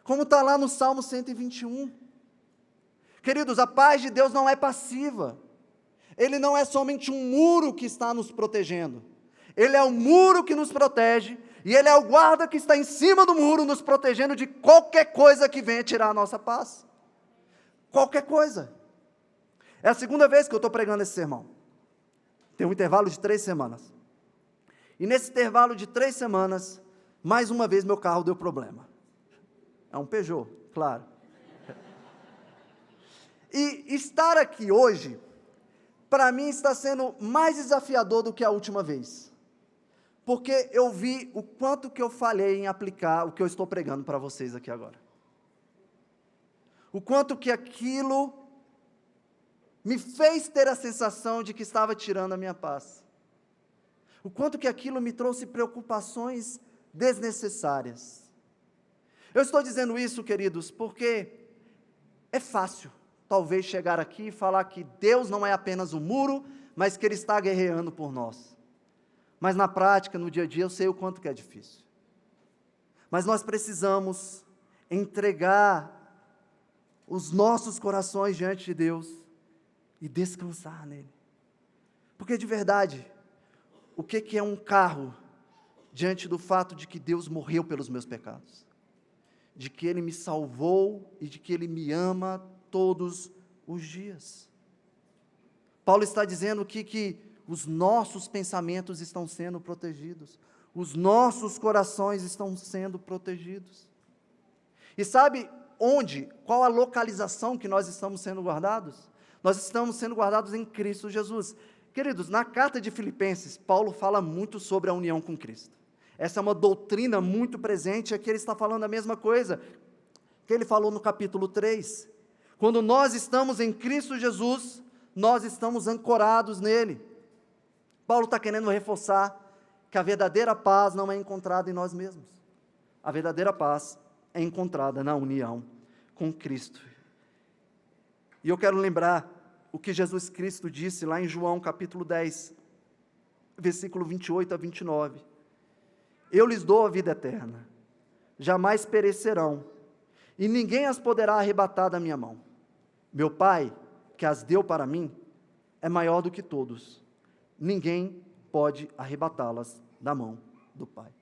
como está lá no Salmo 121. Queridos, a paz de Deus não é passiva. Ele não é somente um muro que está nos protegendo. Ele é o muro que nos protege, e Ele é o guarda que está em cima do muro, nos protegendo de qualquer coisa que venha tirar a nossa paz. Qualquer coisa. É a segunda vez que eu estou pregando esse sermão. Tem um intervalo de 3 semanas. E nesse intervalo de 3 semanas, mais uma vez meu carro deu problema. É um Peugeot, claro. E estar aqui hoje, para mim, está sendo mais desafiador do que a última vez. Porque eu vi o quanto que eu falhei em aplicar o que eu estou pregando para vocês aqui agora. O quanto que aquilo me fez ter a sensação de que estava tirando a minha paz. O quanto que aquilo me trouxe preocupações desnecessárias. Eu estou dizendo isso, queridos, porque é fácil, talvez, chegar aqui e falar que Deus não é apenas um muro, mas que Ele está guerreando por nós. Mas na prática, no dia a dia, eu sei o quanto que é difícil. Mas nós precisamos entregar os nossos corações diante de Deus e descansar nele. Porque de verdade, o que é um carro diante do fato de que Deus morreu pelos meus pecados? De que Ele me salvou e de que Ele me ama todos os dias. Paulo está dizendo que os nossos pensamentos estão sendo protegidos, os nossos corações estão sendo protegidos. E sabe onde, qual a localização que nós estamos sendo guardados? Nós estamos sendo guardados em Cristo Jesus. Queridos, na carta de Filipenses, Paulo fala muito sobre a união com Cristo. Essa é uma doutrina muito presente, aqui ele está falando a mesma coisa que ele falou no capítulo 3. Quando nós estamos em Cristo Jesus, nós estamos ancorados nele. Paulo está querendo reforçar que a verdadeira paz não é encontrada em nós mesmos. A verdadeira paz é encontrada na união com Cristo. E eu quero lembrar o que Jesus Cristo disse lá em João capítulo 10, versículo 28 a 29. Eu lhes dou a vida eterna, jamais perecerão, e ninguém as poderá arrebatar da minha mão. Meu Pai, que as deu para mim, é maior do que todos. Ninguém pode arrebatá-las da mão do Pai.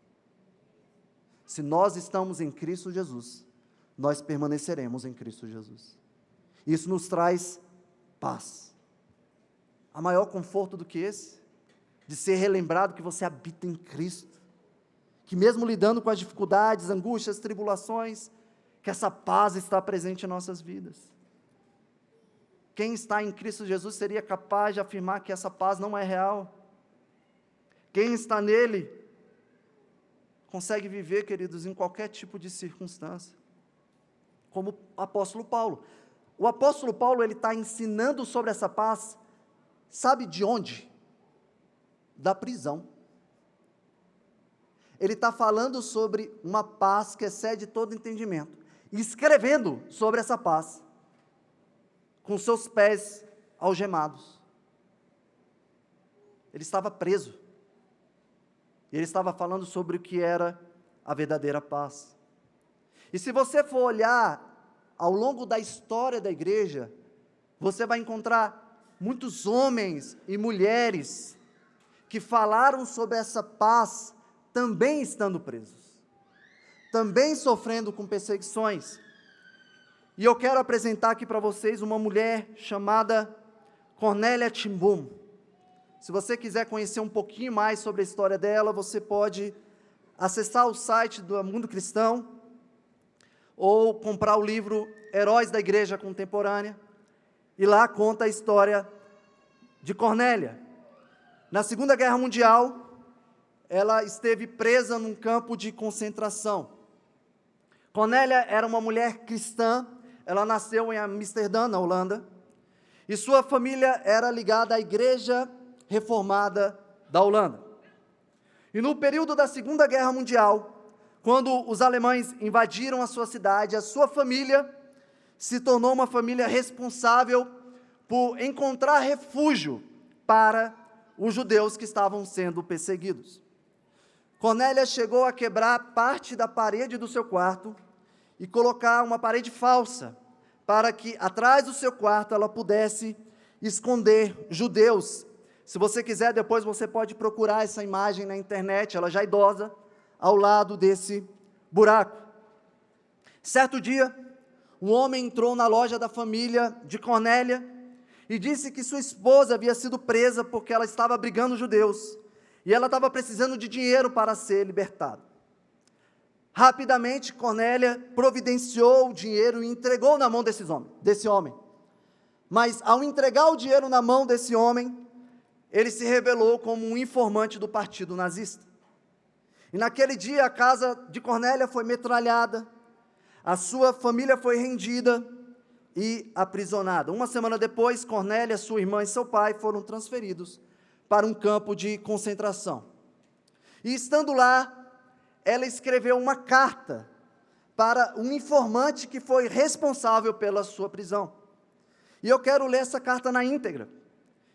Se nós estamos em Cristo Jesus, nós permaneceremos em Cristo Jesus. Isso nos traz paz. Há maior conforto do que esse? De ser relembrado que você habita em Cristo. Que mesmo lidando com as dificuldades, angústias, tribulações, que essa paz está presente em nossas vidas. Quem está em Cristo Jesus seria capaz de afirmar que essa paz não é real. Quem está nele consegue viver, queridos, em qualquer tipo de circunstância. Como o apóstolo Paulo. O apóstolo Paulo, ele está ensinando sobre essa paz, sabe de onde? Da prisão. Ele está falando sobre uma paz que excede todo entendimento, e escrevendo sobre essa paz, com seus pés algemados. Ele estava preso, e ele estava falando sobre o que era a verdadeira paz. E se você for olhar ao longo da história da igreja, você vai encontrar muitos homens e mulheres que falaram sobre essa paz, também estando presos, também sofrendo com perseguições. E eu quero apresentar aqui para vocês uma mulher chamada Cornélia ten Boom. Se você quiser conhecer um pouquinho mais sobre a história dela, você pode acessar o site do Mundo Cristão, ou comprar o livro Heróis da Igreja Contemporânea, e lá conta a história de Cornélia. Na Segunda Guerra Mundial, ela esteve presa num campo de concentração. Cornélia era uma mulher cristã, ela nasceu em Amsterdã, na Holanda, e sua família era ligada à Igreja Reformada da Holanda. E no período da Segunda Guerra Mundial, quando os alemães invadiram a sua cidade, a sua família se tornou uma família responsável por encontrar refúgio para os judeus que estavam sendo perseguidos. Cornélia chegou a quebrar parte da parede do seu quarto e colocar uma parede falsa, para que atrás do seu quarto ela pudesse esconder judeus. Se você quiser, depois você pode procurar essa imagem na internet, ela já idosa, ao lado desse buraco. Certo dia, um homem entrou na loja da família de Cornélia e disse que sua esposa havia sido presa porque ela estava abrigando judeus, e ela estava precisando de dinheiro para ser libertada. Rapidamente, Cornélia providenciou o dinheiro e entregou na mão desse homem. Mas ao entregar o dinheiro na mão desse homem, ele se revelou como um informante do partido nazista. E naquele dia a casa de Cornélia foi metralhada, a sua família foi rendida e aprisionada. Uma semana depois, Cornélia, sua irmã e seu pai foram transferidos para um campo de concentração. E estando lá, ela escreveu uma carta para um informante que foi responsável pela sua prisão. E eu quero ler essa carta na íntegra.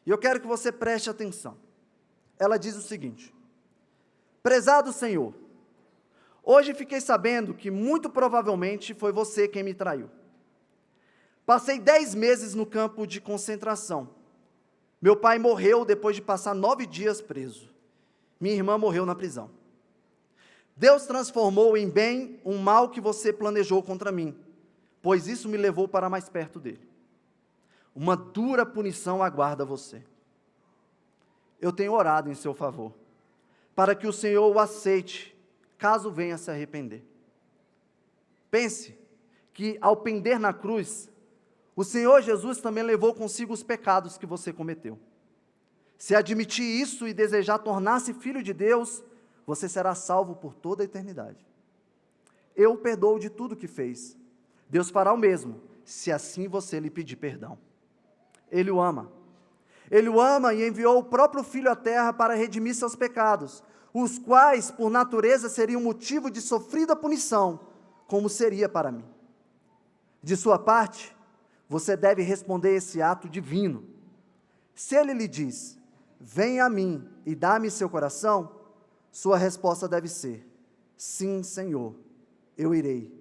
E eu quero que você preste atenção. Ela diz o seguinte: prezado Senhor, hoje fiquei sabendo que muito provavelmente foi você quem me traiu. Passei 10 meses no campo de concentração. Meu pai morreu depois de passar 9 dias preso. Minha irmã morreu na prisão. Deus transformou em bem um mal que você planejou contra mim, pois isso me levou para mais perto dele. Uma dura punição aguarda você. Eu tenho orado em seu favor, para que o Senhor o aceite, caso venha se arrepender. Pense que, ao pender na cruz, o Senhor Jesus também levou consigo os pecados que você cometeu. Se admitir isso e desejar tornar-se filho de Deus, você será salvo por toda a eternidade. Eu o perdoo de tudo que fez. Deus fará o mesmo, se assim você lhe pedir perdão. Ele o ama. Ele o ama e enviou o próprio Filho à terra para redimir seus pecados, os quais, por natureza, seriam motivo de sofrida punição, como seria para mim. De sua parte, você deve responder esse ato divino. Se ele lhe diz, venha a mim e dá-me seu coração, sua resposta deve ser, sim, Senhor, eu irei,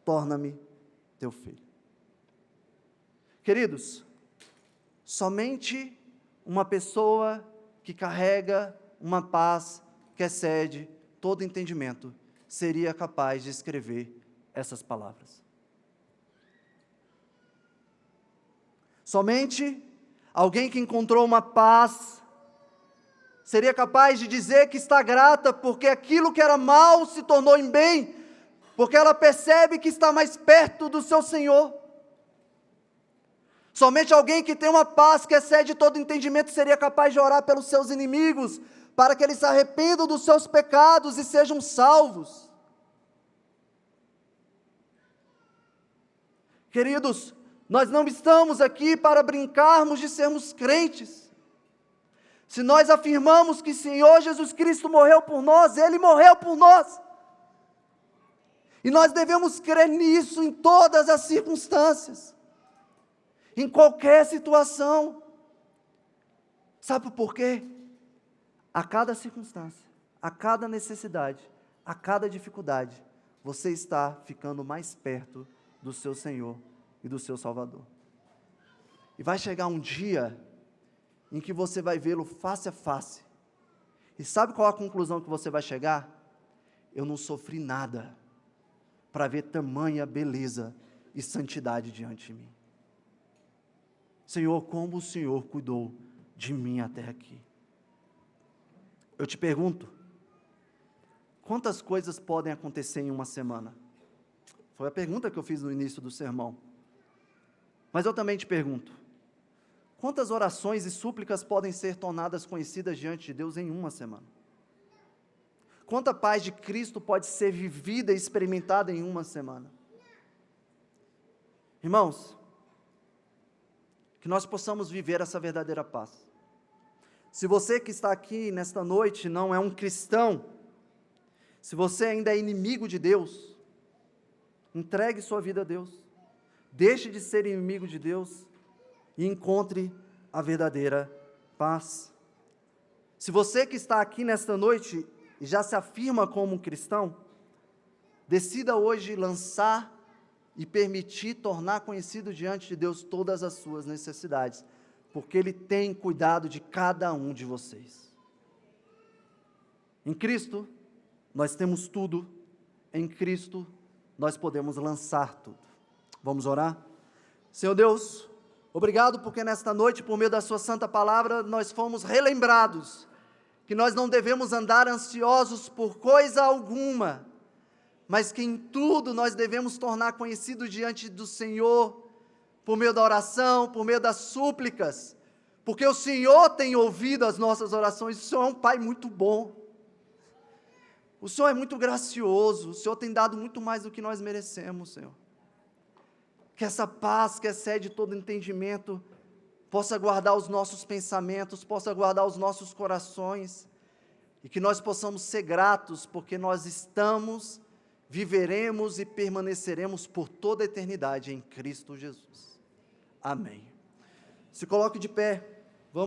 torna-me teu filho. Queridos, somente uma pessoa que carrega uma paz que excede todo entendimento seria capaz de escrever essas palavras. Somente alguém que encontrou uma paz seria capaz de dizer que está grata porque aquilo que era mal se tornou em bem, porque ela percebe que está mais perto do seu Senhor. Somente alguém que tem uma paz que excede todo entendimento seria capaz de orar pelos seus inimigos, para que eles se arrependam dos seus pecados e sejam salvos. Queridos, nós não estamos aqui para brincarmos de sermos crentes. Se nós afirmamos que o Senhor Jesus Cristo morreu por nós, Ele morreu por nós. E nós devemos crer nisso em todas as circunstâncias. Em qualquer situação. Sabe por quê? A cada circunstância, a cada necessidade, a cada dificuldade, você está ficando mais perto do seu Senhor e do seu Salvador. E vai chegar um dia em que você vai vê-lo face a face. E sabe qual a conclusão que você vai chegar? Eu não sofri nada para ver tamanha beleza e santidade diante de mim. Senhor, como o Senhor cuidou de mim até aqui. Eu te pergunto, quantas coisas podem acontecer em uma semana? Foi a pergunta que eu fiz no início do sermão. Mas eu também te pergunto, quantas orações e súplicas podem ser tornadas conhecidas diante de Deus em uma semana? Quanta paz de Cristo pode ser vivida e experimentada em uma semana? Irmãos, que nós possamos viver essa verdadeira paz. Se você que está aqui nesta noite não é um cristão, se você ainda é inimigo de Deus, entregue sua vida a Deus, deixe de ser inimigo de Deus e encontre a verdadeira paz. Se você que está aqui nesta noite e já se afirma como um cristão, decida hoje lançar e permitir tornar conhecido diante de Deus todas as suas necessidades, porque Ele tem cuidado de cada um de vocês. Em Cristo, nós temos tudo, em Cristo, nós podemos lançar tudo. Vamos orar? Senhor Deus, obrigado porque nesta noite, por meio da sua santa palavra, nós fomos relembrados que nós não devemos andar ansiosos por coisa alguma, mas que em tudo nós devemos tornar conhecido diante do Senhor por meio da oração, por meio das súplicas, porque o Senhor tem ouvido as nossas orações. O Senhor é um Pai muito bom, o Senhor é muito gracioso, o Senhor tem dado muito mais do que nós merecemos, Senhor. Que essa paz que excede todo entendimento possa guardar os nossos pensamentos, possa guardar os nossos corações, e que nós possamos ser gratos, porque nós estamos, viveremos e permaneceremos por toda a eternidade em Cristo Jesus. Amém. Se coloque de pé.